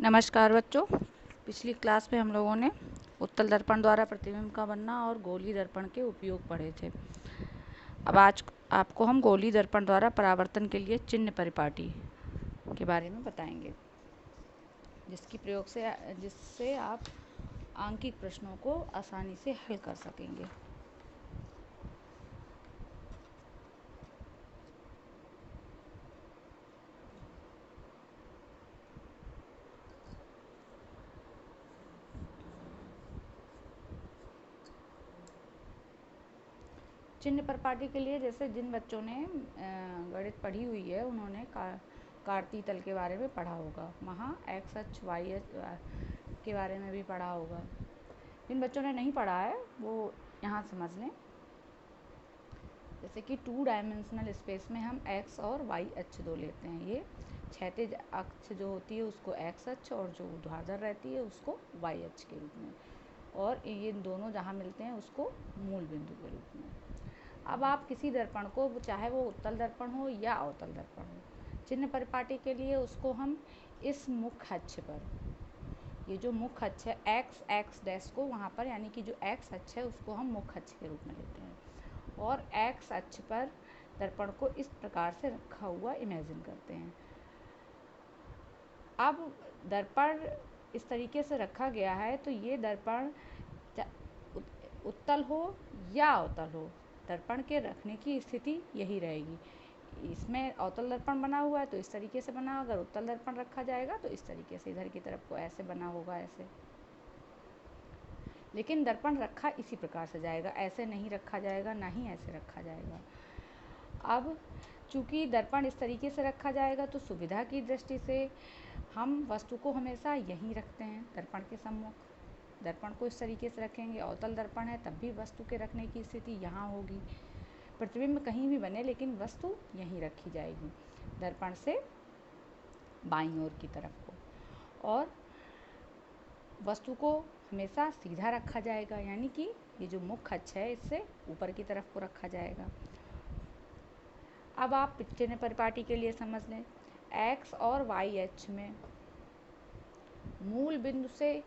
नमस्कार बच्चों। पिछली क्लास में हम लोगों ने उत्तल दर्पण द्वारा प्रतिबिंब का बनना और गोलीय दर्पण के उपयोग पढ़े थे। अब आज आपको हम गोलीय दर्पण द्वारा परावर्तन के लिए चिन्ह परिपाटी के बारे में बताएंगे, जिससे आप आंकिक प्रश्नों को आसानी से हल कर सकेंगे। चिन्ह परिपाटी के लिए जैसे जिन बच्चों ने गणित पढ़ी हुई है उन्होंने कार्तीय तल के बारे में पढ़ा होगा, वहाँ एक्स अक्ष वाई अक्ष के बारे में भी पढ़ा होगा। जिन बच्चों ने नहीं पढ़ा है वो यहाँ समझ लें। जैसे कि 2 डायमेंशनल स्पेस में हम एक्स और वाई अक्ष दो लेते हैं। ये क्षैतिज अक्ष जो होती है उसको एक्स अक्ष और जो ऊर्ध्वाधर रहती है उसको वाई अक्ष के रूप में, और ये दोनों जहाँ मिलते हैं उसको मूल बिंदु के रूप में। अब आप किसी दर्पण को, चाहे वो उत्तल दर्पण हो या अवतल दर्पण हो, चिन्ह परिपाटी के लिए उसको हम इस मुख्य अक्ष पर, ये जो मुख्य अक्ष है एक्स एक्स डैश को वहाँ पर, यानी कि जो एक्स अक्ष है उसको हम मुख्य अक्ष के रूप में लेते हैं, और एक्स अक्ष पर दर्पण को इस प्रकार से रखा हुआ इमेजिन करते हैं। अब दर्पण इस तरीके से रखा गया है तो ये दर्पण उत्तल हो या अवतल हो, दर्पण के रखने की स्थिति यही रहेगी। इसमें अवतल दर्पण बना हुआ है तो इस तरीके से बना, अगर उत्तल दर्पण रखा जाएगा तो इस तरीके से इधर की तरफ को ऐसे बना होगा, ऐसे। लेकिन दर्पण रखा इसी प्रकार से जाएगा, ऐसे नहीं रखा जाएगा, ना ही ऐसे रखा जाएगा। अब चूंकि दर्पण इस तरीके से रखा जाएगा तो सुविधा की दृष्टि से हम वस्तु को हमेशा यहीं रखते हैं, दर्पण के सम्मुख। दर्पण को इस तरीके से रखेंगे, अवतल दर्पण है तब भी वस्तु के रखने की स्थिति यहाँ होगी। प्रतिबिंब कहीं भी बने लेकिन वस्तु यहीं रखी जाएगी, दर्पण से बाईं ओर की तरफ को, और वस्तु को हमेशा सीधा रखा जाएगा, यानी कि ये जो मुख्य अक्ष है इससे ऊपर की तरफ को रखा जाएगा। अब आप चिन्ह परिपाटी के लिए समझ लें, एक्स और वाई अक्ष में मूल बिंदु से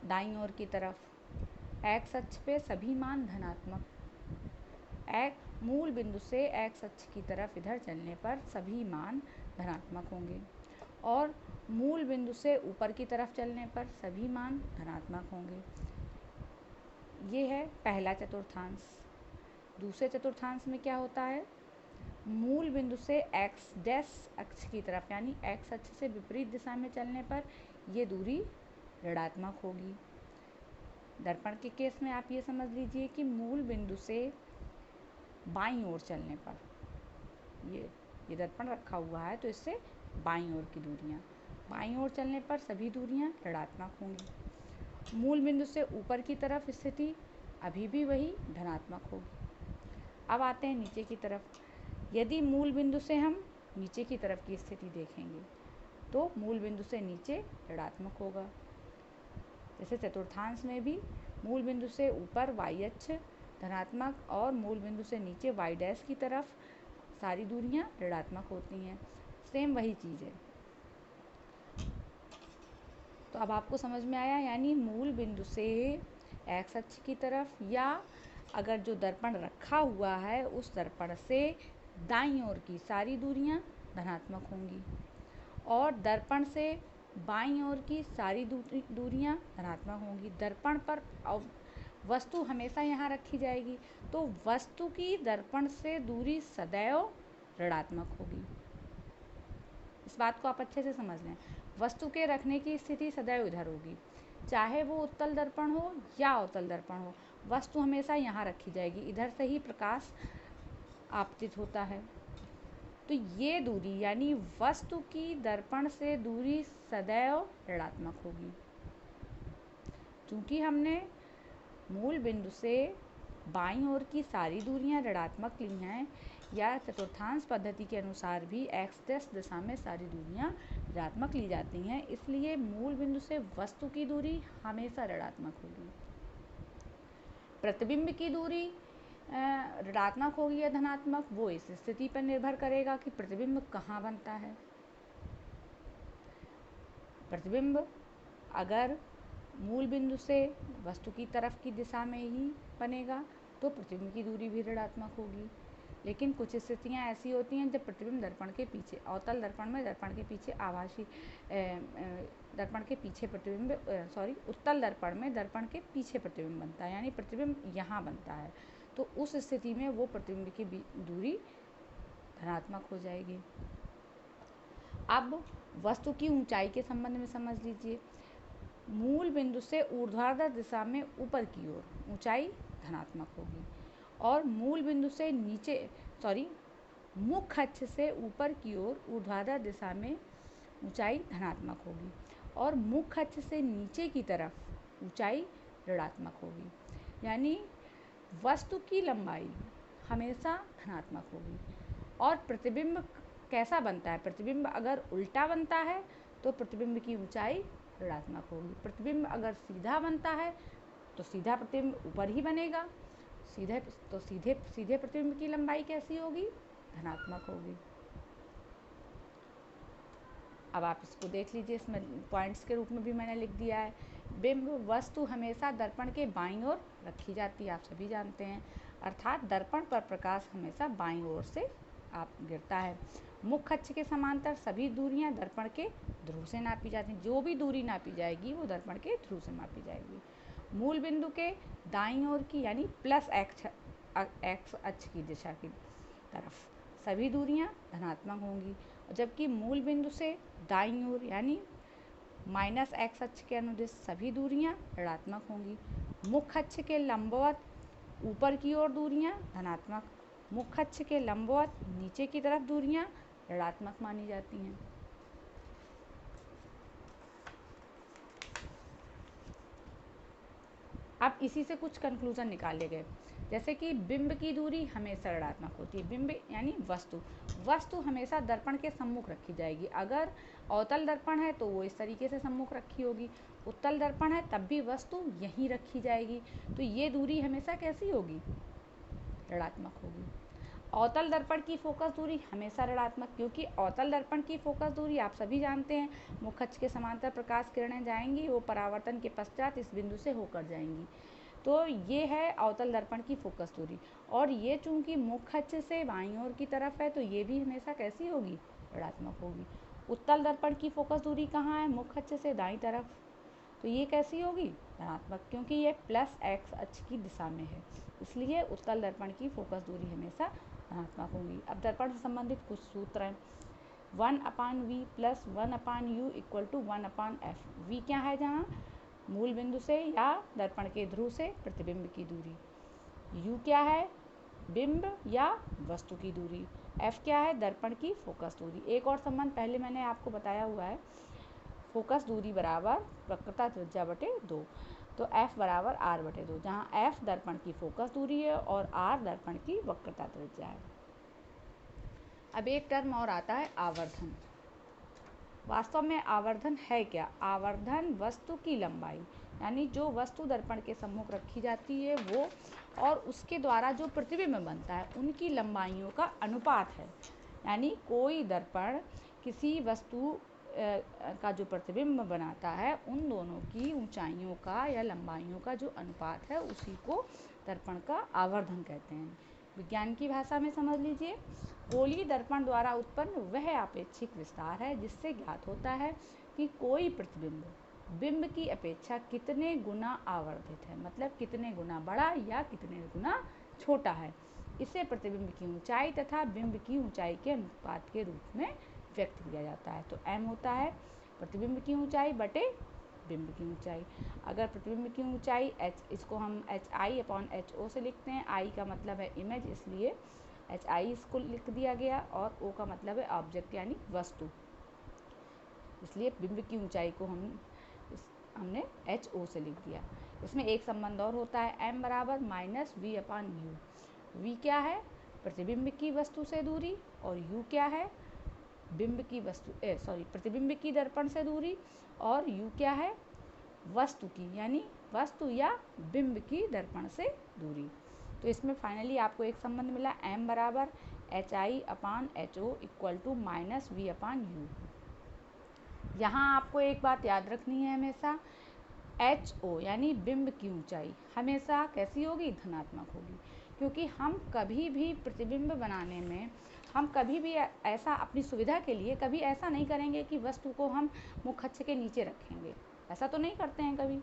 दाईं ओर की तरफ एक्स अक्ष पे सभी मान धनात्मक, मूल बिंदु से एक्स अक्ष की तरफ इधर चलने पर सभी मान धनात्मक होंगे, और मूल बिंदु से ऊपर की तरफ चलने पर सभी मान धनात्मक होंगे। ये है पहला चतुर्थांश। दूसरे चतुर्थांश में क्या होता है, मूल बिंदु से एक्स डैश अक्ष की तरफ, यानी एक्स अक्ष से विपरीत दिशा में चलने पर ये दूरी ऋणात्मक होगी। दर्पण के केस में आप ये समझ लीजिए कि मूल बिंदु से बाईं ओर चलने पर, ये दर्पण रखा हुआ है तो इससे बाईं ओर की दूरियां, बाईं ओर चलने पर सभी दूरियां ऋणात्मक होंगी। मूल बिंदु से ऊपर की तरफ स्थिति अभी भी वही धनात्मक होगी। अब आते हैं नीचे की तरफ। यदि मूल बिंदु से हम नीचे की तरफ की स्थिति देखेंगे तो मूल बिंदु से नीचे ऋणात्मक होगा। जैसे चतुर्थांश में भी मूल बिंदु से ऊपर वाई अक्ष धनात्मक और मूल बिंदु से नीचे वाई डैश की तरफ सारी दूरियां ऋणात्मक होती हैं, सेम वही चीज़ है। तो अब आपको समझ में आया, यानी मूल बिंदु से एक्स अक्ष की तरफ, या अगर जो दर्पण रखा हुआ है उस दर्पण से दाईं ओर की सारी दूरियां धनात्मक होंगी, और दर्पण से बाईं ओर की सारी दूरियां धनात्मक होंगी। दर्पण पर वस्तु हमेशा यहाँ रखी जाएगी तो वस्तु की दर्पण से दूरी सदैव ऋणात्मक होगी। इस बात को आप अच्छे से समझ लें, वस्तु के रखने की स्थिति सदैव इधर होगी, चाहे वो उत्तल दर्पण हो या अवतल दर्पण हो, वस्तु हमेशा यहाँ रखी जाएगी, इधर से ही प्रकाश आपतित होता है। तो ये दूरी यानी वस्तु की दर्पण से दूरी सदैव ऋणात्मक होगी। चूंकि हमने मूल बिंदु से बाईं ओर की सारी दूरियां ऋणात्मक ली हैं, या चतुर्थांश पद्धति के अनुसार भी एक्स डैश दिशा में सारी दूरियां ऋणात्मक ली जाती हैं, इसलिए मूल बिंदु से वस्तु की दूरी हमेशा ऋणात्मक होगी। प्रतिबिंब की दूरी ऋणात्मक होगी या धनात्मक, वो इस स्थिति पर निर्भर करेगा कि प्रतिबिंब कहाँ बनता है। प्रतिबिंब अगर मूल बिंदु से वस्तु की तरफ की दिशा में ही बनेगा तो प्रतिबिंब की दूरी भी ऋणात्मक होगी। लेकिन कुछ स्थितियां ऐसी होती हैं जब प्रतिबिंब दर्पण के पीछे, अवतल दर्पण में दर्पण के पीछे आभासी दर्पण के पीछे प्रतिबिंब उत्तल दर्पण में दर्पण के पीछे प्रतिबिंब बनता है, यानी प्रतिबिंब यहाँ बनता है, तो उस स्थिति में वो प्रतिबिंब की दूरी धनात्मक हो जाएगी। अब वस्तु की ऊंचाई के संबंध में समझ लीजिए। मूल बिंदु से ऊर्ध्वाधर दिशा में ऊपर की ओर ऊंचाई धनात्मक होगी और मूल बिंदु से मुख्य अक्ष से ऊपर की ओर ऊर्ध्वाधर दिशा में ऊंचाई धनात्मक होगी और मुख्य अक्ष से नीचे की तरफ ऊंचाई ऋणात्मक होगी। यानी वस्तु की लंबाई हमेशा धनात्मक होगी। और प्रतिबिंब कैसा बनता है? प्रतिबिंब अगर उल्टा बनता है तो प्रतिबिंब की ऊंचाई ऋणात्मक होगी। प्रतिबिंब अगर सीधा बनता है तो सीधा प्रतिबिंब ऊपर ही बनेगा, सीधे प्रतिबिंब की लंबाई कैसी होगी? धनात्मक होगी। अब आप इसको देख लीजिए, इसमें पॉइंट्स के रूप में भी मैंने लिख दिया है। बिंब वस्तु हमेशा दर्पण के बाईं ओर रखी जाती है, आप सभी जानते हैं, अर्थात दर्पण पर प्रकाश हमेशा बाईं ओर से आप गिरता है। मुख्य अक्ष के समांतर सभी दूरियां दर्पण के ध्रुव से नापी जाती हैं। जो भी दूरी नापी जाएगी वो दर्पण के ध्रुव से मापी जाएगी। मूल बिंदु के दाईं ओर की यानी प्लस एक्स अक्ष की दिशा की तरफ सभी दूरियां धनात्मक होंगी, जबकि मूल बिंदु से दाईं ओर यानी माइनस एक्स अक्ष के अनुदिश सभी दूरियां ऋणात्मक होंगी। मुख्य अक्ष के लंबवत ऊपर की ओर दूरियां धनात्मक, मुख्य अक्ष के लंबवत नीचे की तरफ दूरियां ऋणात्मक मानी जाती हैं। अब इसी से कुछ कंक्लूजन निकाले गए, जैसे कि बिंब की दूरी हमेशा ऋणात्मक होती है। बिंब यानी वस्तु हमेशा दर्पण के सम्मुख रखी जाएगी। अगर अवतल दर्पण है तो वो इस तरीके से सम्मुख रखी होगी, उत्तल दर्पण है तब भी वस्तु यहीं रखी जाएगी, तो ये दूरी हमेशा कैसी होगी? ऋणात्मक होगी। अवतल दर्पण की फोकस दूरी हमेशा ऋणात्मक, क्योंकि अवतल दर्पण की फोकस दूरी आप सभी जानते हैं, मुख्य अक्ष के समांतर प्रकाश किरणें जाएंगी, वो परावर्तन के पश्चात इस बिंदु से होकर जाएंगी, तो ये है अवतल दर्पण की फोकस दूरी। और ये चूंकि मुख्य अक्ष से बाईं ओर की तरफ है तो ये भी हमेशा कैसी होगी? ऋणात्मक होगी। उत्तल दर्पण की फोकस दूरी कहाँ है? मुख्य अक्ष से दाईं तरफ, तो ये कैसी होगी? धनात्मक, क्योंकि ये प्लस एक्स अक्ष की दिशा में है, इसलिए उत्तल दर्पण की फोकस दूरी हमेशा धनात्मक होगी। अब दर्पण से संबंधित कुछ सूत्र हैं। 1/v + 1/u = 1/f। v क्या है? जहाँ मूल बिंदु से या दर्पण के ध्रुव से प्रतिबिंब की दूरी। u क्या है? बिंब या वस्तु की दूरी। f क्या है? दर्पण की फोकस दूरी। एक और संबंध पहले मैंने आपको बताया हुआ है, फोकस दूरी बराबर वक्रता त्रिज्या बटे 2, तो f बराबर r बटे 2, जहाँ f दर्पण की फोकस दूरी है और r दर्पण की वक्रता त्रिज्या है। अब एक टर्म और आता है आवर्धन। वास्तव में आवर्धन है क्या? आवर्धन वस्तु की लंबाई, यानी जो वस्तु दर्पण के सम्मुख रखी जाती है वो और उसके द्वारा जो प्रतिबिंब बनता है उनकी लंबाइयों का अनुपात है। यानी कोई दर्पण किसी वस्तु का जो प्रतिबिंब बनाता है उन दोनों की ऊंचाइयों का या लंबाइयों का जो अनुपात है उसी को दर्पण का आवर्धन कहते हैं। विज्ञान की भाषा में समझ लीजिए, गोलीय दर्पण द्वारा उत्पन्न वह आपेक्षिक विस्तार है जिससे ज्ञात होता है कि कोई प्रतिबिंब बिंब की अपेक्षा कितने गुना आवर्धित है, मतलब कितने गुना बड़ा या कितने गुना छोटा है। इसे प्रतिबिंब की ऊंचाई तथा बिंब की ऊंचाई के अनुपात के रूप में व्यक्त किया जाता है। तो m होता है प्रतिबिंब की ऊंचाई बटे बिंब की ऊंचाई। अगर प्रतिबिंब की ऊंचाई h, इसको हम hi/ho से लिखते हैं। i का मतलब है इमेज, इसलिए hi इसको लिख दिया गया, और o का मतलब है ऑब्जेक्ट यानी वस्तु, इसलिए बिंब की ऊंचाई को हमने ho से लिख दिया। इसमें एक संबंध और होता है, m बराबर -v/u। v क्या है? प्रतिबिंब की वस्तु से दूरी, और u क्या है? प्रतिबिंब की दर्पण से दूरी, और u क्या है? वस्तु की, यानी वस्तु या बिंब की दर्पण से दूरी। तो इसमें फाइनली आपको एक संबंध मिला, m बराबर hi/ho = -v/u। यहाँ आपको एक बात याद रखनी है हमेशा, HO यानी बिंब की ऊंचाई हमेशा कैसी होगी, धनात्मक होगी। क्योंकि हम कभी भी प्रतिबिंब बनाने में हम कभी भी ऐसा अपनी सुविधा के लिए कभी ऐसा नहीं करेंगे कि वस्तु को हम मुख्य अक्ष के नीचे रखेंगे, ऐसा तो नहीं करते हैं कभी।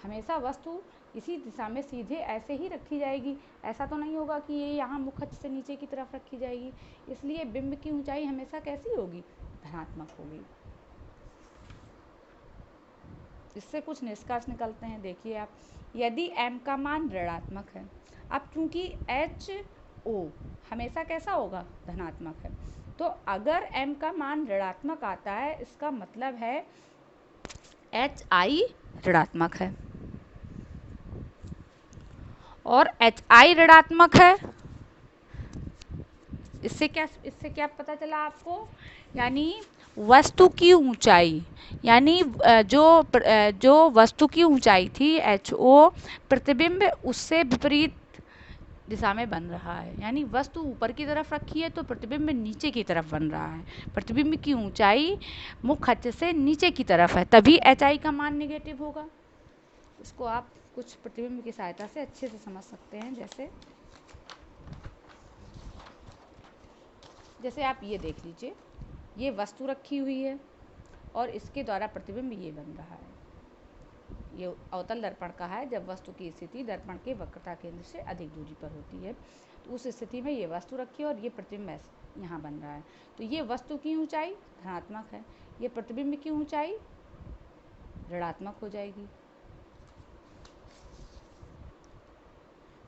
हमेशा वस्तु इसी दिशा में सीधे ऐसे ही रखी जाएगी, ऐसा तो नहीं होगा कि ये यहाँ मुख्य अक्ष से नीचे की तरफ रखी जाएगी। इसलिए बिंब की ऊंचाई हमेशा कैसी होगी, धनात्मक होगी। इससे कुछ निष्कर्ष निकलते हैं, देखिए आप, यदि m का मान ऋणात्मक है, अब चूंकि HO हमेशा कैसा होगा, धनात्मक है, तो अगर m का मान ऋणात्मक आता है इसका मतलब है HI ऋणात्मक है, और HI ऋणात्मक है। इससे क्या पता चला आपको, यानी वस्तु की ऊंचाई, यानी जो वस्तु की ऊंचाई थी HO, प्रतिबिंब उससे विपरीत दिशा में बन रहा है। यानी वस्तु ऊपर की तरफ रखी है तो प्रतिबिंब नीचे की तरफ बन रहा है। प्रतिबिंब की ऊंचाई मुख्य अक्ष से नीचे की तरफ है, तभी HI का मान नेगेटिव होगा। इसको आप कुछ प्रतिबिंब की सहायता से अच्छे से समझ सकते हैं। जैसे आप ये देख लीजिए, ये वस्तु रखी हुई है और इसके द्वारा प्रतिबिंब ये बन रहा है। ये अवतल दर्पण का है, जब वस्तु की स्थिति दर्पण के वक्रता केंद्र से अधिक दूरी पर होती है, तो उस स्थिति में ये वस्तु रखी है और ये प्रतिबिंब यहाँ बन रहा है। तो ये वस्तु की ऊंचाई धनात्मक है, ये प्रतिबिंब की ऊंचाई ऋणात्मक हो जाएगी।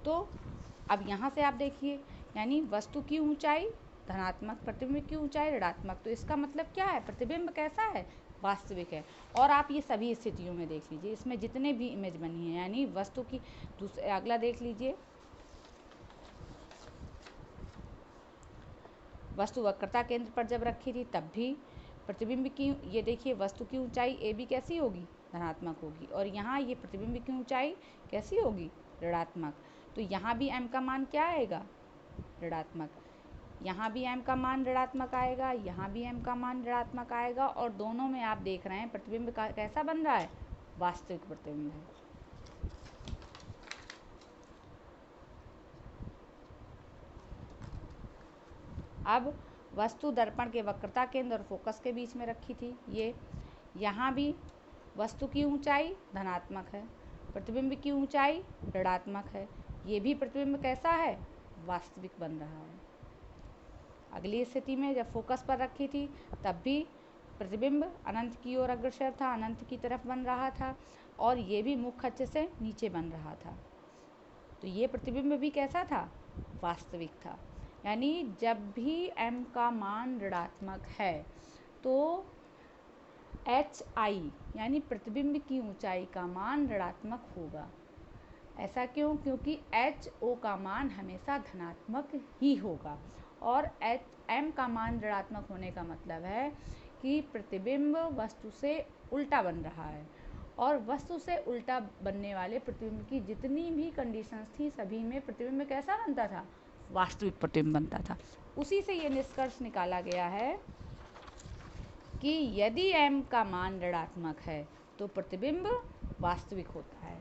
तो अब यहाँ से आप देखिए, यानी वस्तु की ऊंचाई धनात्मक, प्रतिबिंब की ऊंचाई ऋणात्मक, तो इसका मतलब क्या है, प्रतिबिंब कैसा है, वास्तविक है। और आप ये सभी स्थितियों में देख लीजिए, इसमें जितने भी इमेज बनी है, यानी वस्तु की अगला देख लीजिए, वस्तु वक्रता केंद्र पर जब रखी थी तब भी प्रतिबिंब की, ये देखिए वस्तु की ऊंचाई AB कैसी होगी, धनात्मक होगी, और यहाँ ये प्रतिबिंब की ऊंचाई कैसी होगी, ऋणात्मक। तो यहाँ भी m का मान क्या आएगा, ऋणात्मक, यहाँ भी m का मान ऋणात्मक आएगा, यहाँ भी m का मान ऋणात्मक आएगा, और दोनों में आप देख रहे हैं प्रतिबिंब कैसा बन रहा है, वास्तविक प्रतिबिंब है। अब वस्तु दर्पण के वक्रता केंद्र और फोकस के बीच में रखी थी, ये यहाँ भी वस्तु की ऊंचाई धनात्मक है, प्रतिबिंब की ऊंचाई ऋणात्मक है, ये भी प्रतिबिंब कैसा है, वास्तविक बन रहा है। अगली स्थिति में जब फोकस पर रखी थी तब भी प्रतिबिंब अनंत की ओर अग्रसर था, अनंत की तरफ बन रहा था, और ये भी मुख्य अक्ष से नीचे बन रहा था। तो ये प्रतिबिंब भी कैसा था, वास्तविक था। यानी जब भी m का मान ऋणात्मक है तो HI यानी प्रतिबिंब की ऊंचाई का मान ऋणात्मक होगा। ऐसा क्यों, क्योंकि HO का मान हमेशा धनात्मक ही होगा, और m का मान ऋणात्मक होने का मतलब है कि प्रतिबिंब वस्तु से उल्टा बन रहा है, और वस्तु से उल्टा बनने वाले प्रतिबिंब की जितनी भी कंडीशंस थी सभी में प्रतिबिंब कैसा बनता था, वास्तविक प्रतिबिंब बनता था। उसी से ये निष्कर्ष निकाला गया है कि यदि m का मान ऋणात्मक है तो प्रतिबिंब वास्तविक होता है।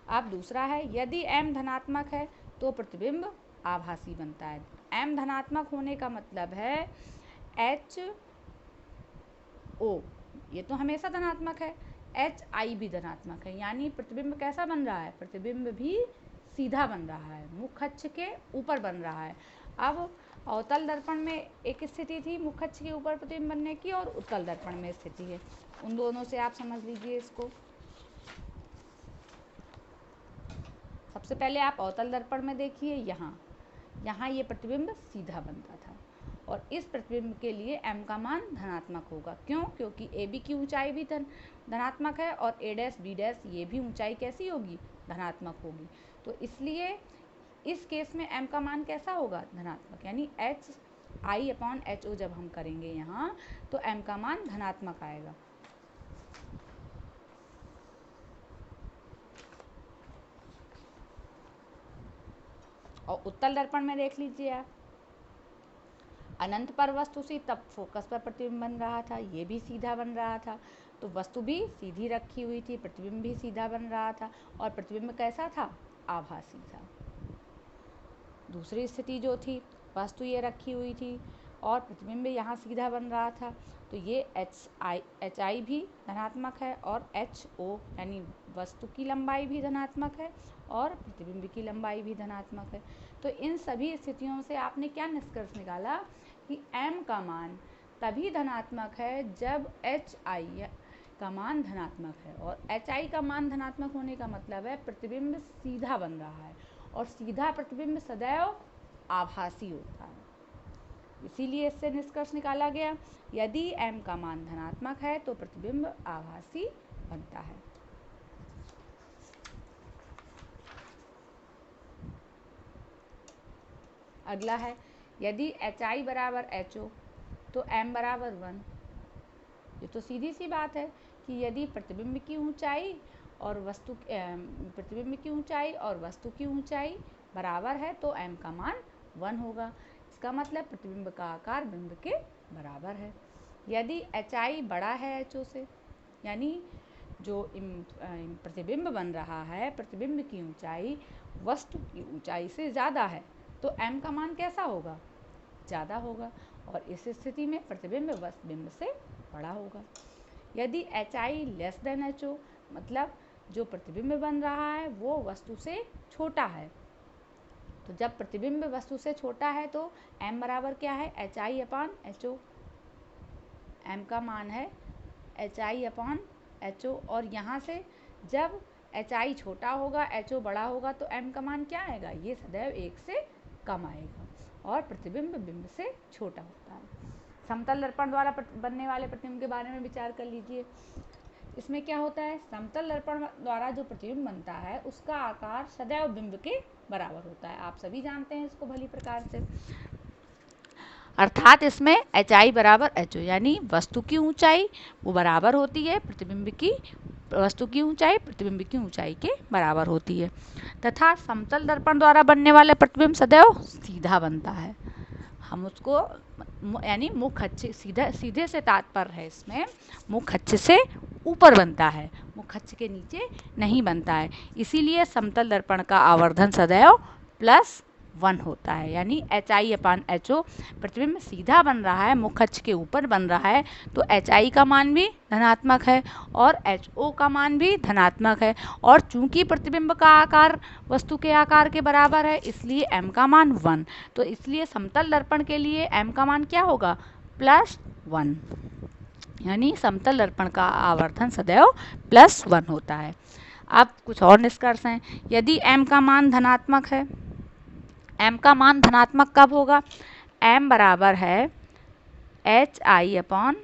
अब दूसरा है, यदि m धनात्मक है तो प्रतिबिंब आभासी बनता है। m धनात्मक होने का मतलब है HO ये तो हमेशा धनात्मक है, HI भी धनात्मक है, यानी प्रतिबिंब कैसा बन रहा है, प्रतिबिंब भी सीधा बन रहा है, मुख्य अक्ष के ऊपर बन रहा है। अब अवतल दर्पण में एक स्थिति थी मुख्य अक्ष के ऊपर प्रतिबिंब बनने की, और उत्तल दर्पण में स्थिति है, उन दोनों से आप समझ लीजिए इसको। सबसे पहले आप अवतल दर्पण में देखिए, यहाँ ये प्रतिबिंब सीधा बनता था, और इस प्रतिबिंब के लिए m का मान धनात्मक होगा। क्यों, क्योंकि AB की ऊंचाई भी धनात्मक है, और A', B' ये भी ऊंचाई कैसी होगी, धनात्मक होगी। तो इसलिए इस केस में m का मान कैसा होगा, धनात्मक, यानी HI/HO जब हम करेंगे यहाँ तो m का मान धनात्मक आएगा। और उत्तल दर्पण में देख लीजिए आप, अनंत पर वस्तु थी तब फोकस पर प्रतिबिंब बन रहा था, ये भी सीधा बन रहा था, तो वस्तु भी सीधी रखी हुई थी, प्रतिबिंब भी सीधा बन रहा था, और प्रतिबिंब कैसा था? आभासी था। दूसरी स्थिति जो थी, वस्तु ये रखी हुई थी और प्रतिबिंब यहाँ सीधा बन रहा था, तो ये एच आई भी धनात्मक है और एच ओ यानी वस्तु की लंबाई भी धनात्मक है और प्रतिबिंब की लंबाई भी धनात्मक है। तो इन सभी स्थितियों से आपने क्या निष्कर्ष निकाला कि m का मान तभी धनात्मक है जब एच आई का मान धनात्मक है, और एच आई का मान धनात्मक होने का मतलब है प्रतिबिंब सीधा बन रहा है, और सीधा प्रतिबिंब सदैव आभासी होता है। इसीलिए इससे निष्कर्ष निकाला गया, यदि m का मान धनात्मक है तो प्रतिबिंब आभासी बनता है। अगला है, यदि एच आई बराबर एच ओ तो m बराबर 1। ये तो सीधी सी बात है कि यदि प्रतिबिंब की ऊंचाई और वस्तु की ऊंचाई बराबर है तो m का मान 1 होगा। इसका मतलब प्रतिबिंब का आकार बिंब के बराबर है। यदि एच आई बड़ा है एच ओ से, यानी जो प्रतिबिंब बन रहा है, प्रतिबिंब की ऊंचाई वस्तु की ऊंचाई से ज़्यादा है, तो m का मान कैसा होगा? ज़्यादा होगा, और इस स्थिति में प्रतिबिंब बिंब से बड़ा होगा। यदि H I less than H O, मतलब जो प्रतिबिंब बन रहा है वो वस्तु से छोटा है, तो जब प्रतिबिंब वस्तु से छोटा है तो m बराबर क्या है? एच आई अपान एच ओ। m का मान है एच आई अपान एच ओ, और यहाँ से जब एच आई छोटा होगा, एच ओ बड़ा होगा, तो m का मान क्या आएगा? ये सदैव 1 से कम आएगा, और प्रतिबिंब बिंब से छोटा होता है। समतल दर्पण द्वारा बनने वाले प्रतिबिंब के बारे में विचार कर लीजिए। इसमें क्या होता है? समतल दर्पण द्वारा जो प्रतिबिंब बनता है उसका आकार सदैव बिंब के बराबर होता है। आप सभी जानते हैं इसको भली प्रकार से। अर्थात इसमें एच आई बराबर एच ओ, यानी वस्तु की ऊंचाई वो बराबर होती है वस्तु की ऊंचाई प्रतिबिंब की ऊंचाई के बराबर होती है, तथा समतल दर्पण द्वारा बनने वाला प्रतिबिंब सदैव सीधा बनता है। हम उसको यानी मुख अक्ष सीधे से तात्पर्य है इसमें, मुख अक्ष से ऊपर बनता है, मुख अक्ष के नीचे नहीं बनता है। इसीलिए समतल दर्पण का आवर्धन सदैव +1 होता है, यानी एच आई अपान एच ओ। प्रतिबिंब सीधा बन रहा है, मुख अक्ष के ऊपर बन रहा है, तो एच आई का मान भी धनात्मक है और एच ओ का मान भी धनात्मक है, और चूंकि प्रतिबिंब का आकार वस्तु के आकार के बराबर है इसलिए m का मान 1। तो इसलिए समतल दर्पण के लिए m का मान क्या होगा? +1, यानी समतल दर्पण का आवर्धन सदैव +1 होता है। अब कुछ और निष्कर्ष हैं। यदि m का मान धनात्मक है, m का मान धनात्मक कब होगा? m बराबर है एच आई अपान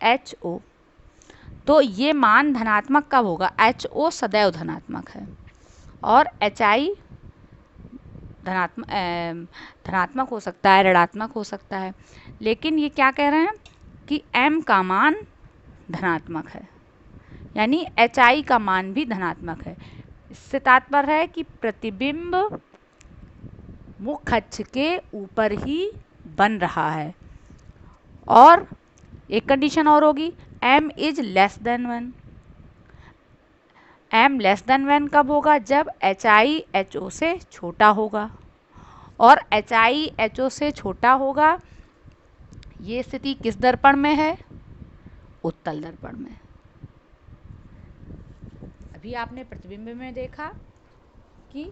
एच ओ, तो ये मान धनात्मक कब होगा? एच ओ सदैव धनात्मक है और एच आई धनात्मक हो सकता है, ऋणात्मक हो सकता है, लेकिन ये क्या कह रहे हैं कि m का मान धनात्मक है, यानी एच आई का मान भी धनात्मक है। इससे तात्पर्य है कि प्रतिबिंब मुख अक्ष के ऊपर ही बन रहा है, और एक कंडीशन और होगी, m is less than 1। m less than 1 कब होगा? जब एच आई एच ओ से छोटा होगा, और एच आई एच ओ से छोटा होगा। ये स्थिति किस दर्पण में है? उत्तल दर्पण में। अभी आपने प्रतिबिंब में देखा कि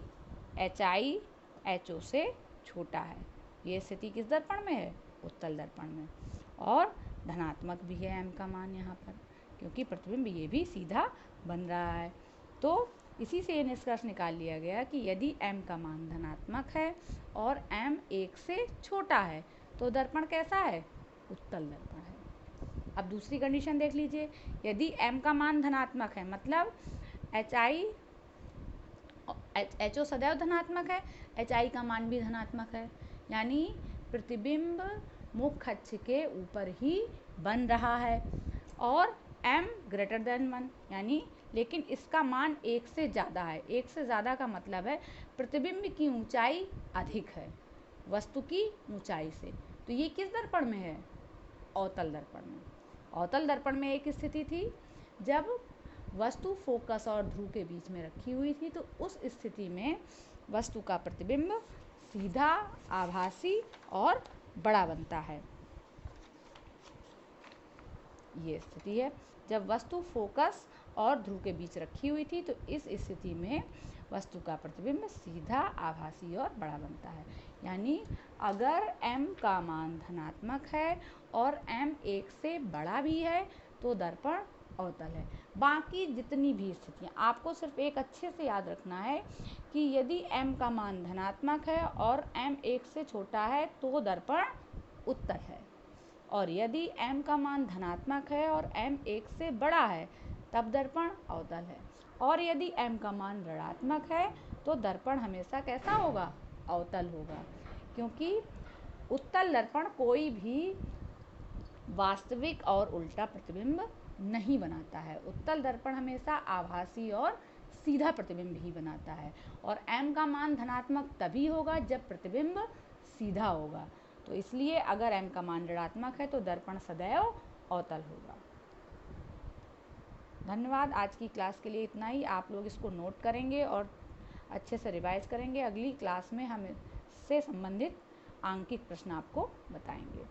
एच आई एच ओ से छोटा है। ये स्थिति किस दर्पण में है? उत्तल दर्पण में, और धनात्मक भी है m का मान यहाँ पर, क्योंकि प्रतिबिंब ये भी सीधा बन रहा है। तो इसी से ये निष्कर्ष निकाल लिया गया कि यदि m का मान धनात्मक है और m 1 से छोटा है तो दर्पण कैसा है? उत्तल दर्पण है। अब दूसरी कंडीशन देख लीजिए, यदि m का मान धनात्मक है, मतलब एच ओ सदैव धनात्मक है, एच आई का मान भी धनात्मक है, यानी प्रतिबिंब मुख अक्ष के ऊपर ही बन रहा है, और m ग्रेटर देन 1, यानी लेकिन इसका मान 1 से ज़्यादा है। 1 से ज़्यादा का मतलब है प्रतिबिंब की ऊंचाई अधिक है वस्तु की ऊंचाई से, तो ये किस दर्पण में है? अवतल दर्पण में। अवतल दर्पण में एक स्थिति थी जब वस्तु फोकस और ध्रुव के बीच में रखी हुई थी, तो उस स्थिति में वस्तु का प्रतिबिंब सीधा, आभासी और बड़ा बनता है। ये स्थिति है जब वस्तु फोकस और ध्रुव के बीच रखी हुई थी, तो इस स्थिति में वस्तु का प्रतिबिंब सीधा, आभासी और बड़ा बनता है। यानी अगर m का मान धनात्मक है और m 1 से बड़ा भी है तो दर्पण अवतल है। बाकी जितनी भी स्थितियाँ आपको सिर्फ एक अच्छे से याद रखना है कि यदि m का मान धनात्मक है और m 1 से छोटा है तो दर्पण उत्तल है, और यदि m का मान धनात्मक है और m 1 से बड़ा है तब दर्पण अवतल है, और यदि m का मान ऋणात्मक है तो दर्पण हमेशा कैसा होगा? अवतल होगा, क्योंकि उत्तल दर्पण कोई भी वास्तविक और उल्टा प्रतिबिंब नहीं बनाता है। उत्तल दर्पण हमेशा आभासी और सीधा प्रतिबिंब ही बनाता है, और m का मान धनात्मक तभी होगा जब प्रतिबिंब सीधा होगा। तो इसलिए अगर m का मान ऋणात्मक है तो दर्पण सदैव अवतल होगा। धन्यवाद। आज की क्लास के लिए इतना ही। आप लोग इसको नोट करेंगे और अच्छे से रिवाइज करेंगे। अगली क्लास में हम इससे संबंधित आंकिक प्रश्न आपको बताएंगे।